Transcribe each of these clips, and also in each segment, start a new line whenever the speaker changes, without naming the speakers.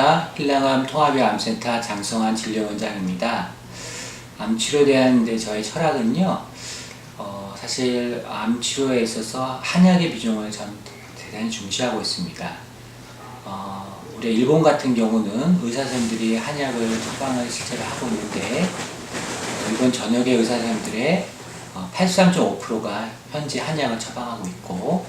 안녕하십니까. 힐랑암 통합의암센터 장성환 진료원장입니다. 암치료에 대한 저의 철학은요, 사실 암치료에 있어서 한약의 비중을 전 대단히 중시하고 있습니다. 우리 일본 같은 경우는 의사선생님들이 한약을 처방을 실제로 하고 있는데, 일본 전역의 의사선생님들의 83.5%가 현재 한약을 처방하고 있고,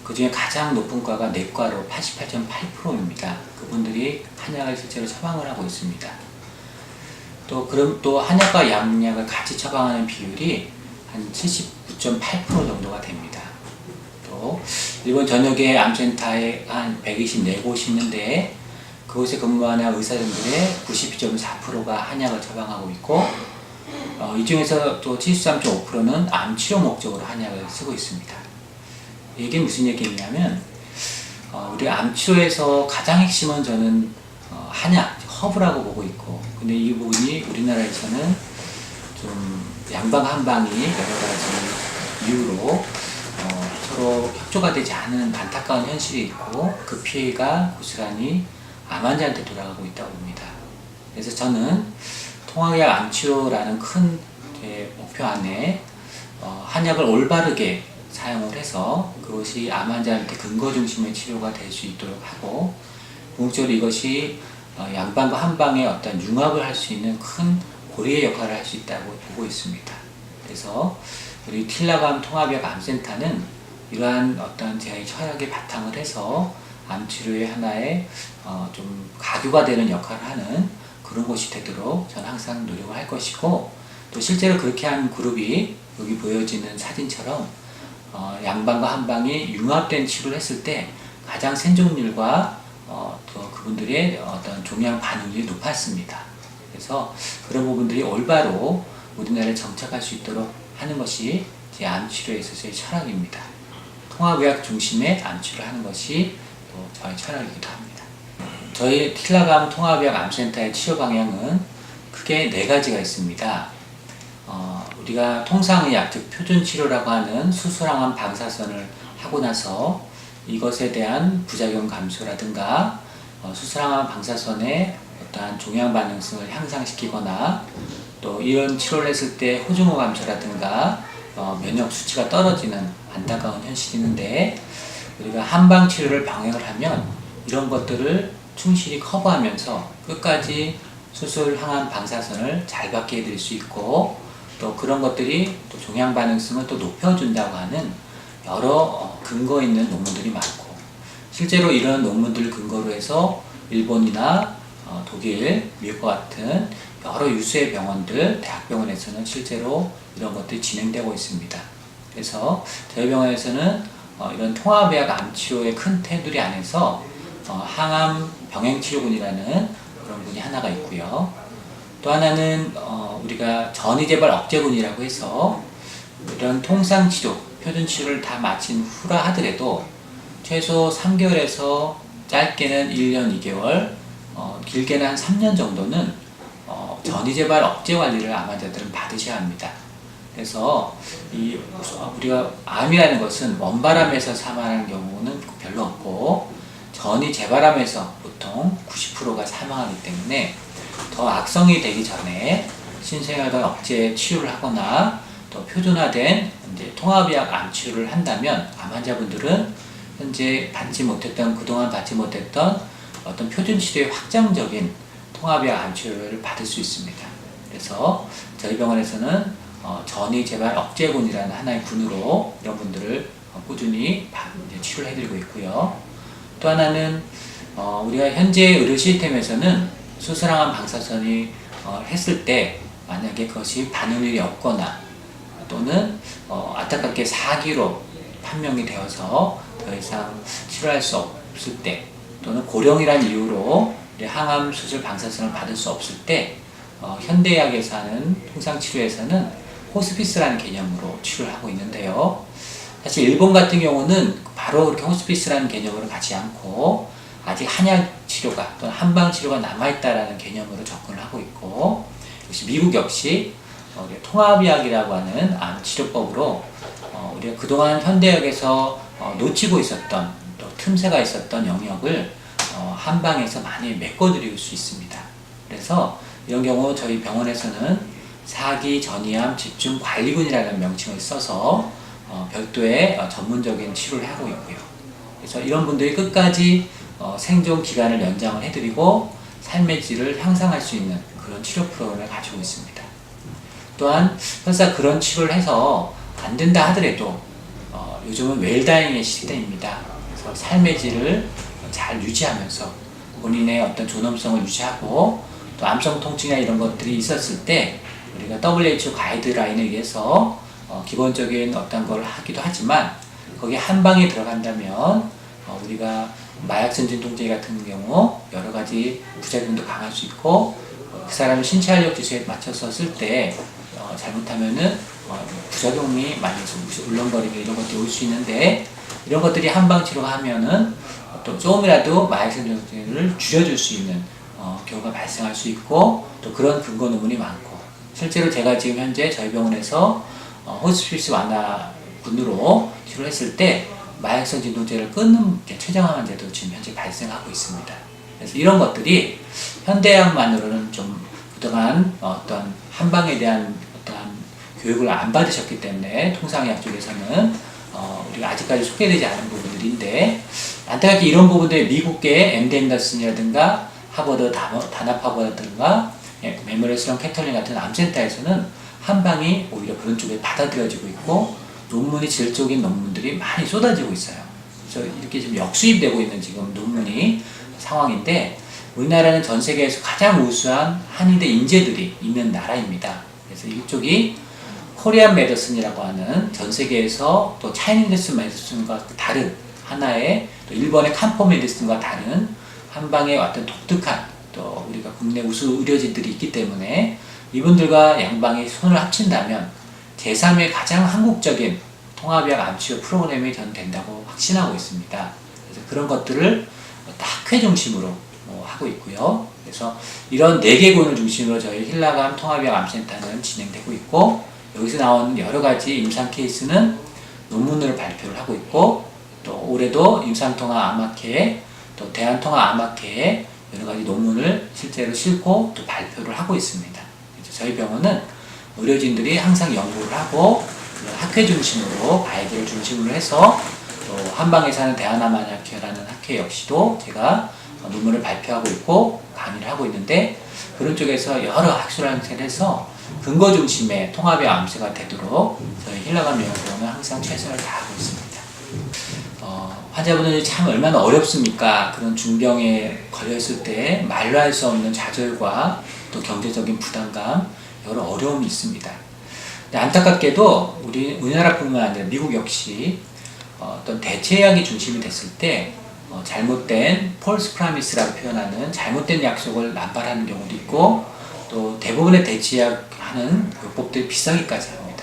그 중에 가장 높은 과가 내과로 88.8%입니다. 그분들이 한약을 실제로 처방을 하고 있습니다. 또 한약과 양약을 같이 처방하는 비율이 한 79.8% 정도가 됩니다. 또 일본 전역의 암센터에 한 124곳이 있는데 그곳에 근무하는 의사들의 92.4%가 한약을 처방하고 있고, 이 중에서 또 73.5%는 암치료 목적으로 한약을 쓰고 있습니다. 이게 무슨 얘기냐면, 우리 암치료에서 가장 핵심은 저는 한약, 허브라고 보고 있고, 근데 이 부분이 우리나라에서는 좀 양방 한방이 여러 가지 이유로 서로 협조가 되지 않은 안타까운 현실이 있고, 그 피해가 고스란히 암 환자한테 돌아가고 있다고 봅니다. 그래서 저는 통합의학 암치료라는 큰 목표 안에 한약을 올바르게 사용을 해서 그것이 암 환자한테 근거 중심의 치료가 될 수 있도록 하고, 궁극적으로 이것이 양방과 한방의 어떤 융합을 할 수 있는 큰 고리의 역할을 할 수 있다고 보고 있습니다. 그래서 우리 틸라감 통합의학 암센터는 이러한 어떤 제 철학에 바탕을 해서 암치료의 하나의 좀 가교가 되는 역할을 하는 그런 곳이 되도록 저는 항상 노력을 할 것이고, 또 실제로 그렇게 한 그룹이 여기 보여지는 사진처럼 양방과 한방이 융합된 치료를 했을 때 가장 생존율과 또 그분들의 어떤 종양 반응률이 높았습니다. 그래서 그런 부분들이 올바로 우리나라에 정착할 수 있도록 하는 것이 제 암치료에 있어서의 철학입니다. 통합의학 중심의 암치료를 하는 것이 또 저의 철학이기도 합니다. 저희 틸라감 통합의학 암센터의 치료 방향은 크게 4가지가 있습니다. 우리가 통상의학, 즉 표준치료라고 하는 수술항암 방사선을 하고 나서 이것에 대한 부작용 감소라든가 수술항암 방사선의 어떠한 종양 반응성을 향상시키거나, 또 이런 치료를 했을 때 호중호 감소라든가 면역 수치가 떨어지는 안타까운 현실이 있는데, 우리가 한방 치료를 병행을 하면 이런 것들을 충실히 커버하면서 끝까지 수술 항암 방사선을 잘 받게 해드릴 수 있고, 또 그런 것들이 또 종양 반응성을 또 높여준다고 하는 여러 근거 있는 논문들이 많고, 실제로 이런 논문들을 근거로 해서 일본이나 독일, 미국과 같은 여러 유수의 병원들, 대학병원에서는 실제로 이런 것들이 진행되고 있습니다. 그래서 저희 병원에서는 이런 통합의학 암치료의 큰 테두리 안에서 항암 병행치료군이라는 그런 군이 하나가 있고요. 또 하나는 우리가 전이재발 억제군이라고 해서 이런 통상치료, 표준치료를 다 마친 후라 하더라도 최소 3개월에서 짧게는 1년 2개월, 길게는 한 3년 정도는 전이재발 억제 관리를 암 환자들은 받으셔야 합니다. 그래서 우리가 암이라는 것은 원바람에서 사망하는 경우는 별로 없고, 전이 재발암에서 보통 90%가 사망하기 때문에 더 악성이 되기 전에 신생아가 억제 치료를 하거나 또 표준화된 통합의학 암 치료를 한다면 암 환자분들은 현재 그동안 받지 못했던 어떤 표준 치료의 확장적인 통합의학 암 치료를 받을 수 있습니다. 그래서 저희 병원에서는 전이 재발 억제군이라는 하나의 군으로 이런 분들을 꾸준히 치료를 해드리고 있고요. 또 하나는 우리가 현재 의료 시스템에서는 수술항암 방사선이 했을 때 만약에 그것이 반응률이 없거나, 또는 안타깝게 4기로 판명이 되어서 더 이상 치료할 수 없을 때, 또는 고령이라는 이유로 항암 수술 방사선을 받을 수 없을 때 현대의학에서 하는 통상치료에서는 호스피스라는 개념으로 치료를 하고 있는데요. 사실 일본 같은 경우는 바로 그렇게 호스피스라는 개념으로 가지 않고 아직 한약 치료가 또는 한방 치료가 남아있다라는 개념으로 접근을 하고 있고, 역시 미국 역시 통합의학이라고 하는 암 치료법으로 우리가 그동안 현대의학에서 놓치고 있었던, 또 틈새가 있었던 영역을 한방에서 많이 메꿔드릴 수 있습니다. 그래서 이런 경우 저희 병원에서는 사기 전이암 집중관리군이라는 명칭을 써서 별도의 전문적인 치료를 하고 있고요. 그래서 이런 분들이 끝까지 생존 기간을 연장을 해드리고 삶의 질을 향상할 수 있는 그런 치료 프로그램을 가지고 있습니다. 또한 설사 그런 치료를 해서 안 된다 하더라도 요즘은 웰다잉의 시대입니다. 그래서 삶의 질을 잘 유지하면서 본인의 어떤 존엄성을 유지하고 또 암성 통증이나 이런 것들이 있었을 때 우리가 WHO 가이드라인에 의해서 기본적인 어떤 걸 하기도 하지만 거기에 한 방에 들어간다면 우리가 마약성 진통제 같은 경우 여러 가지 부작용도 강할 수 있고 그 사람의 신체 활력 지수에 맞춰서 쓸 때 잘못하면은 부작용이 많이 울렁거리고 이런 것들이 올 수 있는데 이런 것들이 한방 치료가 하면은 또 조금이라도 마약성 진통제를 줄여줄 수 있는 경우가 발생할 수 있고 또 그런 근거 논문이 많고 실제로 제가 지금 현재 저희 병원에서 호스피스 완화군으로 치료했을 때 마약성 진통제를 끊는 췌장암 환자도 지금 현재 발생하고 있습니다. 그래서 이런 것들이 현대약만으로는 좀 그동안 어떤 한방에 대한 어떠한 교육을 안 받으셨기 때문에 통상의학 쪽에서는 우리가 아직까지 소개되지 않은 부분들인데 안타깝게 이런 부분들이 미국계 MD 앤더슨이라든가 하버드 다나파버라든가 메모리얼 슬런 캐털린 같은 암센터에서는 한방이 오히려 그런 쪽에 받아들여지고 있고 논문이 질적인 논문들이 많이 쏟아지고 있어요. 그래서 이렇게 지금 역수입되고 있는 지금 논문이 상황인데 우리나라는 전 세계에서 가장 우수한 한의대 인재들이 있는 나라입니다. 그래서 이쪽이 코리안 메디슨이라고 하는 전 세계에서 또 차이니스 메디슨과 다른 하나의 또 일본의 칸포 메디슨과 다른 한방의 어떤 독특한 또 우리가 국내 우수 의료진들이 있기 때문에 이분들과 양방이 손을 합친다면 제3의 가장 한국적인 통합약 암치료 프로그램이 전 된다고 확신하고 있습니다. 그래서 그런 것들을 학회 중심으로 하고 있고요. 그래서 이런 4개군을 중심으로 저희 힐라감 통합약 암센터는 진행되고 있고 여기서 나온 여러 가지 임상 케이스는 논문으로 발표를 하고 있고 또 올해도 임상통합암학회 또 대한통합암학회에 여러 가지 논문을 실제로 싣고 또 발표를 하고 있습니다. 저희 병원은 의료진들이 항상 연구를 하고 학회 중심으로 가이드를 중심으로 해서 또 한방에 사는 대한암학회라는 학회 역시도 제가 논문을 발표하고 있고 강의를 하고 있는데 그런 쪽에서 여러 학술단체를 해서 근거 중심의 통합의 암세가 되도록 저희 힐라감연구원은 항상 최선을 다하고 있습니다. 환자분들이 참 얼마나 어렵습니까? 그런 중병에 걸렸을 때 말로 할 수 없는 좌절과 또 경제적인 부담감 여러 어려움이 있습니다. 근데 안타깝게도 우리나라뿐만 아니라 미국 역시 어떤 대체약이 중심이 됐을 때 잘못된 폴스 프라미스라고 표현하는 잘못된 약속을 남발하는 경우도 있고 또 대부분의 대체약 하는 요법들이 비싸기까지 합니다.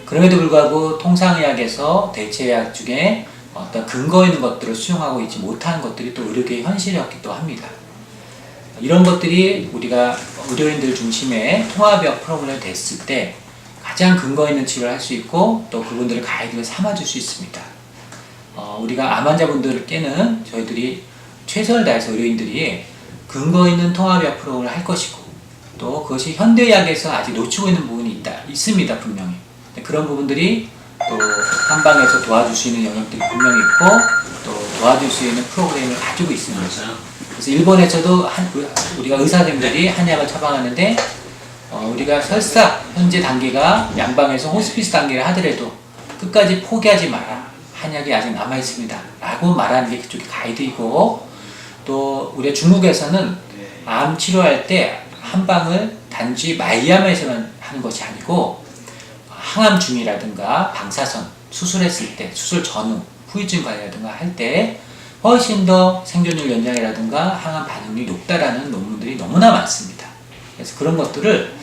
그럼에도 불구하고 통상의학에서 대체약 중에 어떤 근거 있는 것들을 수용하고 있지 못하는 것들이 또 의료계의 현실이었기도 합니다. 이런 것들이 우리가 의료인들 중심의 통합약 프로그램이 됐을 때 가장 근거 있는 치료를 할 수 있고 또 그분들을 가이드를 삼아줄 수 있습니다. 우리가 암 환자분들께는 저희들이 최선을 다해서 의료인들이 근거 있는 통합약 프로그램을 할 것이고 또 그것이 현대의학에서 아직 놓치고 있는 부분이 있습니다. 분명히. 그런 부분들이 또 한방에서 도와줄 수 있는 영역들이 분명히 있고 또 도와줄 수 있는 프로그램을 가지고 있습니다. 그래서 일본에서도 우리가 의사생들이 한약을 처방하는데 우리가 설사 현재 단계가 양방에서 호스피스 단계를 하더라도 끝까지 포기하지 마라. 한약이 아직 남아있습니다. 라고 말하는 게 그쪽의 가이드이고 또 우리가 중국에서는 암 치료할 때 한방을 단지 마이암에서만 하는 것이 아니고 항암 중이라든가 방사선 수술했을 때 수술 전후 후유증 관리라든가 할 때 훨씬 더 생존율 연장이라든가 항암 반응률이 높다라는 논문들이 너무나 많습니다. 그래서 그런 것들을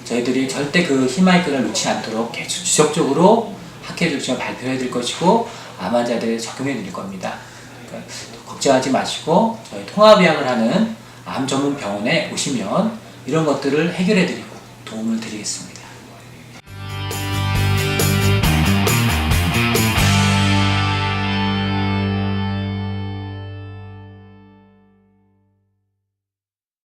저희들이 절대 그 희망의 끈을 놓지 않도록 계속 지속적으로 학회 중심으로 발표해 드릴 것이고 암 환자들에 적용해 드릴 겁니다. 그러니까 걱정하지 마시고 저희 통합의학을 하는 암 전문 병원에 오시면 이런 것들을 해결해 드리고 도움을 드리겠습니다.